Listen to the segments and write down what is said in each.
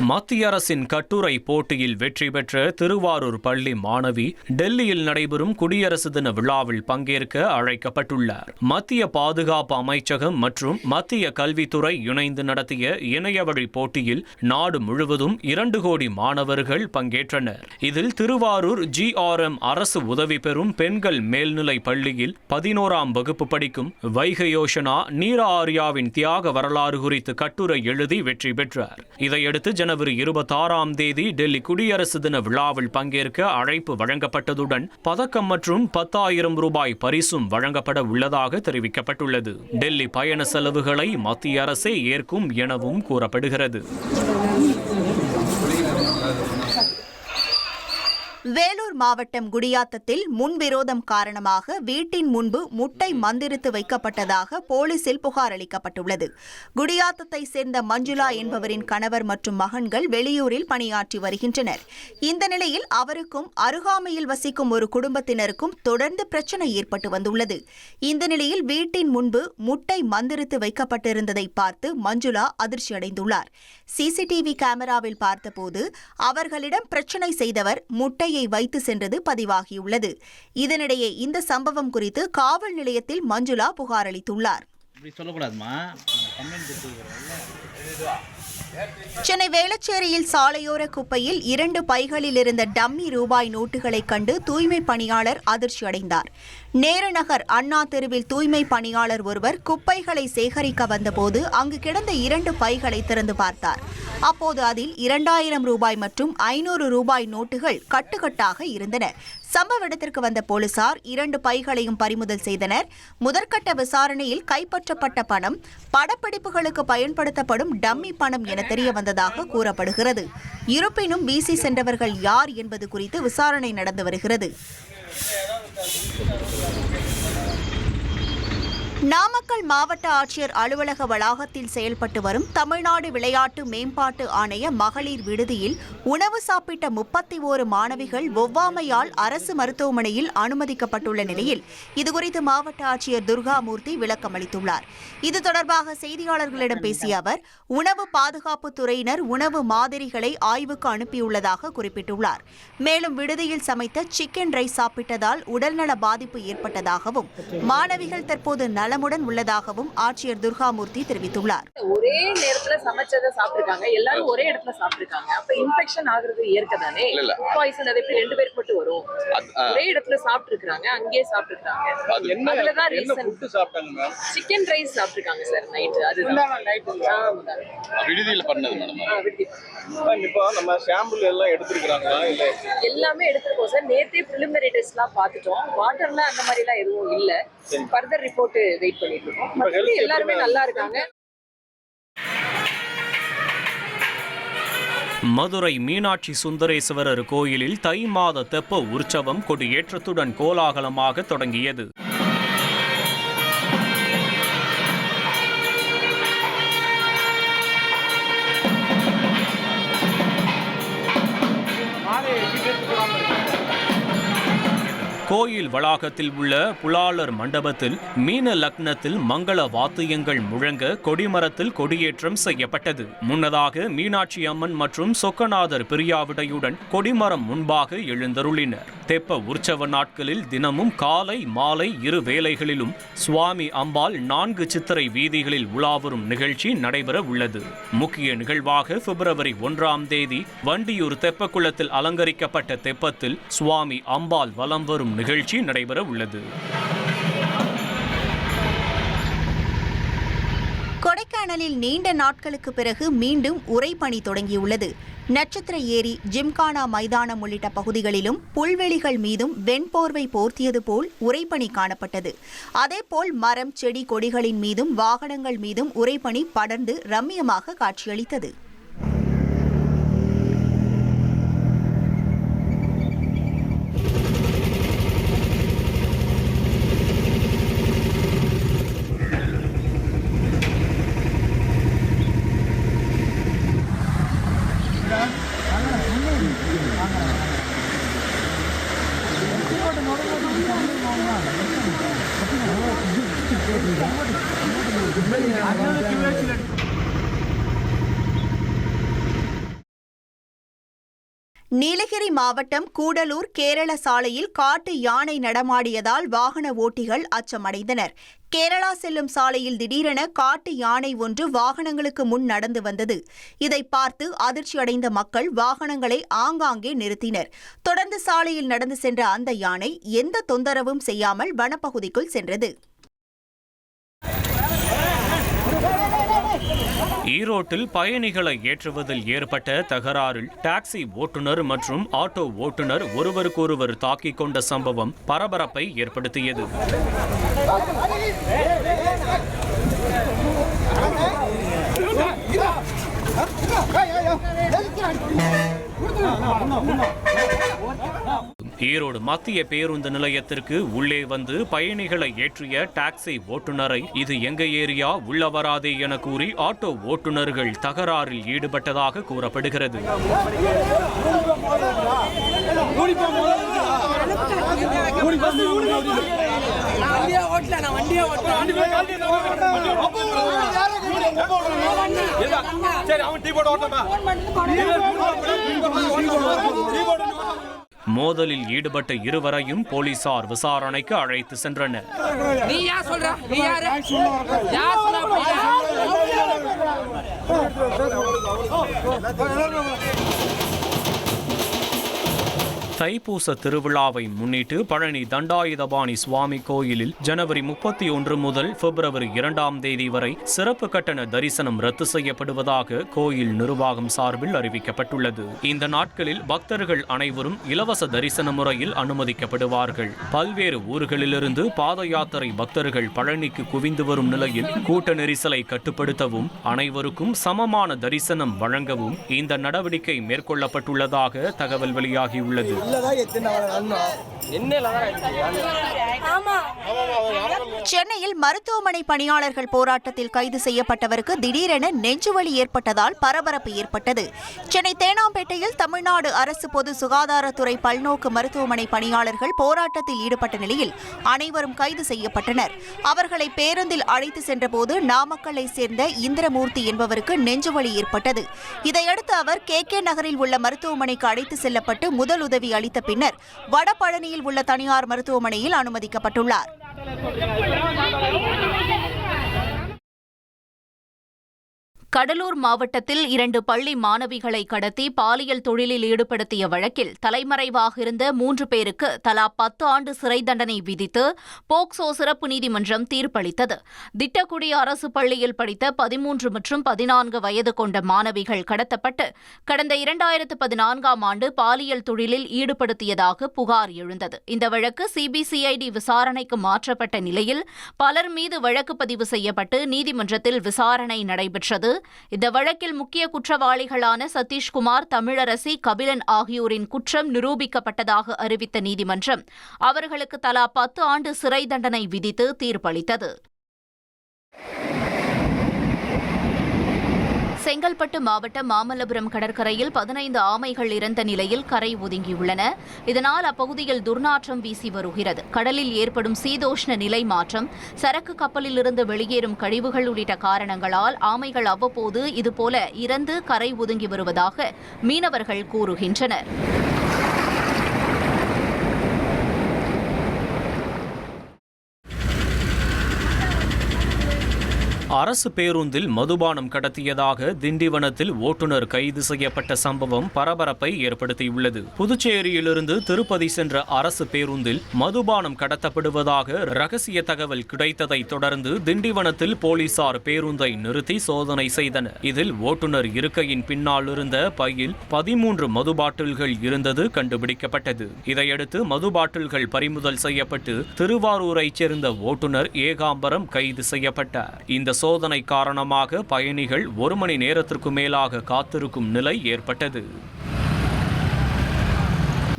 மத்திய அரசின் கட்டுரை போட்டியில் வெற்றி பெற்ற திருவாரூர் பள்ளி மாணவி டெல்லியில் நடைபெறும் குடியரசு தின விழாவில் பங்கேற்க அழைக்கப்பட்டுள்ளார். மத்திய பாதுகாப்பு அமைச்சகம் மற்றும் மத்திய கல்வித்துறை இணைந்து நடத்திய இணையவழி போட்டியில் நாடு முழுவதும் 2 கோடி மாணவர்கள் பங்கேற்றனர். இதில் திருவாரூர் GRM அரசு உதவி பெறும் பெண்கள் மேல்நிலை பள்ளியில் 11ஆம் வகுப்பு படிக்கும் வைகயோஷனா நீரா ஆர்யாவின் தியாக வரலாறு குறித்து கட்டுரை எழுதி வெற்றி பெற்றார். இதையடுத்து ஜனவரி 26ஆம் தேதி டெல்லி குடியரசு தின விழாவில் பங்கேற்க அழைப்பு வழங்கப்பட்டதுடன் பதக்கம் மற்றும் 10,000 ரூபாய் பரிசும் வழங்கப்பட உள்ளதாக தெரிவிக்கப்பட்டுள்ளது. டெல்லி பயண செலவுகளை மத்திய அரசே ஏற்கும் எனவும் கூறப்படுகிறது. வேலூர் மாவட்டம் குடியாத்தத்தில் முன்விரோதம் காரணமாக வீட்டின் முன்பு முட்டை மந்திரித்து வைக்கப்பட்டதாக போலீசில் புகார் அளிக்கப்பட்டுள்ளது. குடியாத்தத்தை சேர்ந்த மஞ்சுளா என்பவரின் கணவர் மற்றும் மகன்கள் வெளியூரில் பணியாற்றி வருகின்றனர். இந்த நிலையில் அவருக்கும் அருகாமையில் வசிக்கும் ஒரு குடும்பத்தினருக்கும் தொடர்ந்து பிரச்சனை ஏற்பட்டு வந்துள்ளது. இந்த நிலையில் வீட்டின் முன்பு முட்டை மந்திரித்து வைக்கப்பட்டிருந்ததை பார்த்து மஞ்சுளா அதிர்ச்சியடைந்துள்ளார். CCTV கேமராவில் பார்த்தபோது அவர்களிடம் பிரச்சனை செய்தவர் முட்டையை வைத்து சென்றது பதிவாகியுள்ளது. இதனிடையே இந்த சம்பவம் குறித்து காவல் நிலையத்தில் மஞ்சுளா புகார் அளித்துள்ளார். சென்னை வேளச்சேரியில் சாலையோர குப்பையில் 2 பைகளில் இருந்த டம்மி ரூபாய் நோட்டுகளை கண்டு தூய்மை பணியாளர் அதிர்ச்சி அடைந்தார். நேருநகர் அண்ணா தெருவில் தூய்மை பணியாளர் ஒருவர் குப்பைகளை சேகரிக்க வந்தபோது அங்கு கிடந்த 2 பைகளை திறந்து பார்த்தார். அப்போது அதில் 2000 ரூபாய் மற்றும் 500 ரூபாய் நோட்டுகள் கட்டுக்கட்டாக இருந்தன. சம்பவ இடத்திற்கு வந்த போலீசார் 2 பைகளையும் பறிமுதல் செய்தனர். முதற்கட்ட விசாரணையில் கைப்பற்றப்பட்ட பணம் படப்பிடிப்புகளுக்கு பயன்படுத்தப்படும் டம்மி பணம் என தெரிய வந்ததாக கூறப்படுகிறது. இருப்பினும் BC சென்றவர்கள் யார் என்பது குறித்து விசாரணை நடந்து வருகிறது. நாமக்கல் மாவட்ட ஆட்சியர் அலுவலக வளாகத்தில் செயல்பட்டு வரும் தமிழ்நாடு விளையாட்டு மேம்பாட்டு ஆணைய மகளிர் விடுதியில் உணவு சாப்பிட்ட 31 மாணவிகள் ஒவ்வாமையால் அரசு மருத்துவமனையில் அனுமதிக்கப்பட்டுள்ள நிலையில் இதுகுறித்து மாவட்ட ஆட்சியர் துர்காமூர்த்தி விளக்கம் அளித்துள்ளார். இது தொடர்பாக செய்தியாளர்களிடம் பேசிய அவர் உணவு பாதுகாப்பு துறையினர் உணவு மாதிரிகளை ஆய்வுக்கு அனுப்பியுள்ளதாக குறிப்பிட்டுள்ளார். மேலும் விடுதியில் சமைத்த சிக்கன் ரைஸ் சாப்பிட்டதால் உடல்நல பாதிப்பு ஏற்பட்டதாகவும் மாணவிகள் தற்போது நலமுடன் உள்ளதாகவும் ஆட்சியர் துர்காமூர்த்தி தெரிவித்துள்ளார். ஒரே நேரத்துல சமைச்சதை சாப்பிட்டுருக்காங்க, எல்லாரும் ஒரே இடத்துல சாப்பிட்டுருக்காங்க. அப்ப இன்ஃபெக்ஷன் ஆகுறது இயற்கைதானே. பாய்சன் அதை 2 பேருக்கு மட்டும் வரும். ஒரே இடத்துல சாப்பிட்டுருக்காங்க, அங்கேயே சாப்பிட்டுருக்காங்க. அதுலதான் ரீசன். சிக்கன் ரைஸ் சாப்பிட்டுருக்காங்க சார் நைட். அதுதான் விடுதியில பண்ணது மேடம். இப்போ நம்ம சாம்பிள் எல்லாம் எடுத்துருக்காங்களா? இல்ல எல்லாமே எடுத்துருக்கோம் சார். நேத்தே பிரிலிமினரி டெஸ்ட்லாம் பார்த்துட்டோம். வாட்டர்ல அந்த மாதிரி எல்லாம் எதுவும் இல்ல. ஃபர்தர் ரிப்போர்ட் வெயிட் பண்ணிட்டு இருக்கோம். எல்லாருமே நல்லா இருக்காங்க. மதுரை மீனாட்சி சுந்தரேஸ்வரர் கோயிலில் தை மாத தெப்ப உற்சவம் கொடியேற்றத்துடன் கோலாகலமாக தொடங்கியது. கோயில் வளாகத்தில் உள்ள புலாலர் மண்டபத்தில் மீன லக்னத்தில் மங்கள வாத்தியங்கள் முழங்க கொடிமரத்தில் கொடியேற்றம் செய்யப்பட்டது. முன்னதாக மீனாட்சி அம்மன் மற்றும் சொக்கநாதர் பிரியாவிடையுடன் கொடிமரம் முன்பாக எழுந்தருளினர். தெப்ப உற்சவ நாட்களில் தினமும் காலை மாலை 2 வேளைகளிலும் சுவாமி அம்பாள் 4 சித்திரை வீதிகளில் உலாவரும் நிகழ்ச்சி நடைபெற உள்ளது. முக்கிய நிகழ்வாக பிப்ரவரி 1ஆம் தேதி வண்டியூர் தெப்பக்குளத்தில் அலங்கரிக்கப்பட்ட தெப்பத்தில் சுவாமி அம்பாள் வலம் வரும் நிகழ்ச்சி நடைபெற உள்ளது. கொடைக்கானலில் நீண்ட நாட்களுக்கு பிறகு மீண்டும் உறைபனி தொடங்கியுள்ளது. நட்சத்திர ஏரி, ஜிம்கானா மைதானம் உள்ளிட்ட பகுதிகளிலும் புல்வெளிகள் மீதும் வெண்போர்வை போர்த்தியது போல் உறைபனி காணப்பட்டது. அதேபோல் மரம், செடி, கொடிகளின் மீதும் வாகனங்கள் மீதும் உறைபனி படர்ந்து ரம்மியமாக காட்சியளித்தது. நீலகிரி மாவட்டம் கூடலூர் கேரள சாலையில் காட்டு யானை நடமாடியதால் வாகன ஓட்டிகள் அச்சமடைந்தனர். கேரளா செல்லும் சாலையில் திடீரென காட்டு யானை ஒன்று வாகனங்களுக்கு முன் நடந்து வந்தது. இதை பார்த்து அதிர்ச்சியடைந்த மக்கள் வாகனங்களை ஆங்காங்கே நிறுத்தினர். தொடர்ந்து சாலையில் நடந்து சென்ற அந்த யானை எந்த தொந்தரவும் செய்யாமல் வனப்பகுதிக்குள் சென்றது. ஈரோட்டில் பயணிகளை ஏற்றுவதில் ஏற்பட்ட தகராறில் டாக்ஸி ஓட்டுநர் மற்றும் ஆட்டோ ஓட்டுநர் ஒருவருக்கொருவர் தாக்கிக் கொண்ட சம்பவம் பரபரப்பை ஏற்படுத்தியது. ஈரோடு மத்திய பேருந்து நிலையத்திற்கு உள்ளே வந்து பயணிகளை ஏற்றிய டாக்ஸி ஓட்டுநரை இது எங்க ஏரியா உள்ள வராதே என கூறி ஆட்டோ ஓட்டுநர்கள் தகராறில் ஈடுபட்டதாக கூறப்படுகிறது. மோதலில் ஈடுபட்ட இருவரையும் போலீசார் விசாரணைக்கு அழைத்து சென்றனர். தைப்பூச திருவிழாவை முன்னிட்டு பழனி தண்டாயுதபாணி சுவாமி கோயிலில் ஜனவரி 31 முதல் பிப்ரவரி 2ஆம் தேதி வரை சிறப்பு கட்டண தரிசனம் ரத்து செய்யப்படுவதாக கோயில் நிர்வாகம் சார்பில் அறிவிக்கப்பட்டுள்ளது. இந்த நாட்களில் பக்தர்கள் அனைவரும் இலவச தரிசன முறையில் அனுமதிக்கப்படுவார்கள். பல்வேறு ஊர்களிலிருந்து பாத யாத்திரை பக்தர்கள் பழனிக்கு குவிந்து வரும் நிலையில் கூட்ட நெரிசலை கட்டுப்படுத்தவும் அனைவருக்கும் சமமான தரிசனம் வழங்கவும் இந்த நடவடிக்கை மேற்கொள்ளப்பட்டுள்ளதாக தகவல் வெளியாகியுள்ளது. சென்னையில் மருத்துவமனை பணியாளர்கள் போராட்டத்தில் கைது செய்யப்பட்டவருக்கு திடீரென நெஞ்சுவலி ஏற்பட்டதால் பரபரப்பு ஏற்பட்டது. சென்னை தேனாம்பேட்டையில் தமிழ்நாடு அரசு பொது சுகாதாரத்துறை பல்நோக்கு மருத்துவமனை பணியாளர்கள் போராட்டத்தில் ஈடுபட்ட நிலையில் அனைவரும் கைது செய்யப்பட்டனர். அவர்களை பேருந்தில் அழைத்து சென்றபோது நாமக்கல்லை சேர்ந்த இந்திரமூர்த்தி என்பவருக்கு நெஞ்சுவலி ஏற்பட்டது. இதையடுத்து அவர் KK நகரில் உள்ள மருத்துவமனைக்கு அழைத்து செல்லப்பட்டு முதலுதவி அளித்த பின்னர் வடபழனியில் உள்ள தனியார் மருத்துவமனையில் அனுமதிக்கப்பட்டுள்ளார். கடலூர் மாவட்டத்தில் 2 பள்ளி மாணவிகளை கடத்தி பாலியல் தொழிலில் ஈடுபடுத்திய வழக்கில் தலைமறைவாக இருந்த 3 பேருக்கு தலா 10 ஆண்டு சிறை தண்டனை விதித்து போக்சோ சிறப்பு நீதிமன்றம் தீர்ப்பளித்தது. திட்டக்குடி அரசு பள்ளியில் படித்த 13 மற்றும் 14 வயது கொண்ட மாணவிகள் கடத்தப்பட்டு கடந்த 2014ஆம் ஆண்டு பாலியல் தொழிலில் ஈடுபடுத்தியதாக புகார் எழுந்தது. இந்த வழக்கு CBCID விசாரணைக்கு மாற்றப்பட்ட நிலையில் பலர் மீது வழக்கு பதிவு செய்யப்பட்டு நீதிமன்றத்தில் விசாரணை நடைபெற்றது. இந்த வழக்கில் முக்கிய குற்றவாளிகளான சதீஷ்குமார், தமிழரசி, கபிலன் ஆகியோரின் குற்றம் நிரூபிக்கப்பட்டதாக அறிவித்த நீதிமன்றம் அவர்களுக்கு தலா 10 ஆண்டு சிறை தண்டனை விதித்து தீர்ப்பளித்தது. செங்கல்பட்டு மாவட்டம் மாமல்லபுரம் கடற்கரையில் 15 ஆமைகள் இறந்த நிலையில் கரை ஒதுங்கியுள்ளன. இதனால் அப்பகுதியில் துர்நாற்றம் வீசி வருகிறது. கடலில் ஏற்படும் சீதோஷ்ண நிலை மாற்றம், சரக்கு கப்பலிலிருந்து வெளியேறும் கழிவுகள் உள்ளிட்ட காரணங்களால் ஆமைகள் அவ்வப்போது இதுபோல இறந்து கரை ஒதுங்கி வருவதாக மீனவர்கள் கூறுகின்றனர். அரசு பேருந்தில் மதுபானம் கடத்தியதாக திண்டிவனத்தில் ஓட்டுநர் கைது செய்யப்பட்ட சம்பவம் பரபரப்பை ஏற்படுத்தியுள்ளது. புதுச்சேரியிலிருந்து திருப்பதி சென்ற அரசு பேருந்தில் மதுபானம் கடத்தப்படுவதாக ரகசிய தகவல் கிடைத்ததை தொடர்ந்து திண்டிவனத்தில் போலீசார் பேருந்தை நிறுத்தி சோதனை செய்தனர். இதில் ஓட்டுநர் இருக்கையின் பின்னால் இருந்த பையில் 13 மது பாட்டில்கள் இருந்தது கண்டுபிடிக்கப்பட்டது. இதையடுத்து மது பாட்டில்கள் பறிமுதல் செய்யப்பட்டு திருவாரூரைச் சேர்ந்த ஓட்டுநர் ஏகாம்பரம் கைது செய்யப்பட்டார். இந்த சோதனை காரணமாக பயணிகள் 1 மணி நேரத்திற்கு மேலாக காத்திருக்கும் நிலை ஏற்பட்டது.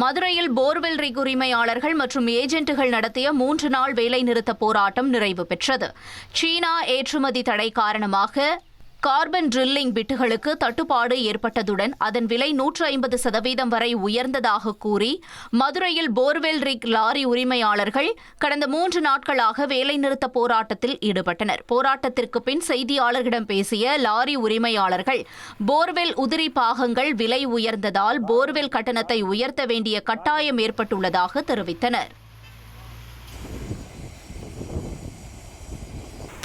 மதுரையில் போர்வெல் ரிக் உரிமையாளர்கள் மற்றும் ஏஜென்ட்டுகள் நடத்திய 3 நாள் வேலைநிறுத்த போராட்டம் நிறைவு பெற்றது. சீனா ஏற்றுமதி தடை காரணமாக கார்பன் ட்ரில்லிங் பிட்டுகளுக்கு தட்டுப்பாடு ஏற்பட்டதுடன் அதன் விலை 150% வரை உயர்ந்ததாக கூறி மதுரையில் போர்வெல் ரிக் லாரி உரிமையாளர்கள் கடந்த 3 நாட்களாக வேலைநிறுத்த போராட்டத்தில் ஈடுபட்டனர். போராட்டத்திற்கு பின் செய்தியாளர்களிடம் பேசிய லாரி உரிமையாளர்கள் போர்வெல் உதிரி பாகங்கள் விலை உயர்ந்ததால் போர்வெல் கட்டணத்தை உயர்த்த வேண்டிய கட்டாயம் ஏற்பட்டுள்ளதாக தெரிவித்தனர்.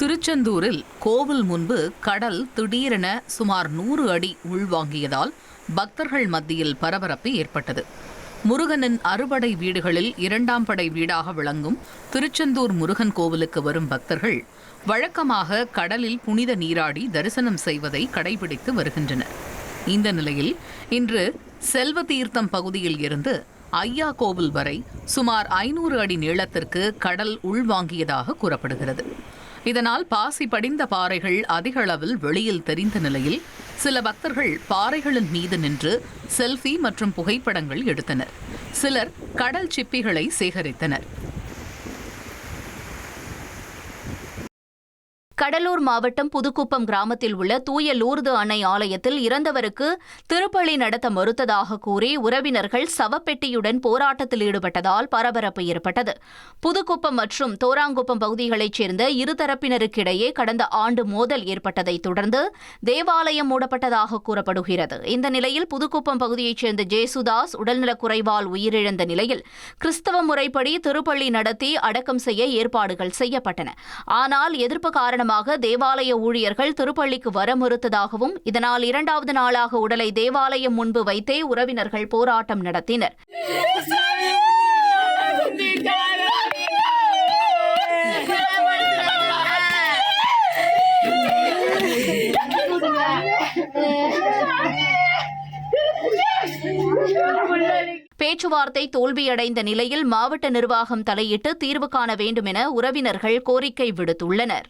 திருச்செந்தூரில் கோவில் முன்பு கடல் திடீரென சுமார் 100 அடி உள்வாங்கியதால் பக்தர்கள் மத்தியில் பரபரப்பு ஏற்பட்டது. முருகனின் அறுபடை வீடுகளில் 2ஆம் படை வீடாக விளங்கும் திருச்செந்தூர் முருகன் கோவிலுக்கு வரும் பக்தர்கள் வழக்கமாக கடலில் புனித நீராடி தரிசனம் செய்வதை கடைபிடித்து வருகின்றனர். இந்த நிலையில் இன்று செல்வ தீர்த்தம் பகுதியில் இருந்து ஐயா கோவில் வரை சுமார் 500 அடி நீளத்திற்கு கடல் உள்வாங்கியதாக கூறப்படுகிறது. இதனால் பாசி படிந்த பாறைகள் அதிக அளவில் வெளியில் தெரிந்த நிலையில் சில பக்தர்கள் பாறைகளின் மீது நின்று செல்ஃபி மற்றும் புகைப்படங்கள் எடுத்தனர். சிலர் கடல் சிப்பிகளை சேகரித்தனர். கடலூர் மாவட்டம் புதுக்குப்பம் கிராமத்தில் உள்ள தூய லூர்து அன்னை ஆலயத்தில் இறந்தவருக்கு திருப்பலி நடத்த மறுத்ததாக கூறி உறவினர்கள் சவப்பெட்டியுடன் போராட்டத்தில் ஈடுபட்டதால் பரபரப்பு ஏற்பட்டது. புதுக்குப்பம் மற்றும் தோராங்குப்பம் பகுதிகளைச் சேர்ந்த இருதரப்பினருக்கிடையே கடந்த ஆண்டு மோதல் ஏற்பட்டதை தொடர்ந்து தேவாலயம் மூடப்பட்டதாக கூறப்படுகிறது. இந்த நிலையில் புதுக்குப்பம் பகுதியைச் சேர்ந்த ஜேசுதாஸ் உடல்நலக் குறைவால் உயிரிழந்த நிலையில் கிறிஸ்தவ முறைப்படி திருப்பலி நடத்தி அடக்கம் செய்ய ஏற்பாடுகள் செய்யப்பட்டன. ஆனால் எதிர்ப்பு காரணமாக தேவாலய ஊழியர்கள் திருப்பள்ளிக்கு வர மறுத்ததாகவும் இதனால் 2வது நாளாக உடலை தேவாலயம் முன்பு வைத்தே உறவினர்கள் போராட்டம் நடத்தினர். பேச்சுவார்த்தை தோல்வியடைந்த நிலையில் மாவட்ட நிர்வாகம் தலையிட்டு தீர்வு காண வேண்டும் என உறவினர்கள் கோரிக்கை விடுத்துள்ளனர்.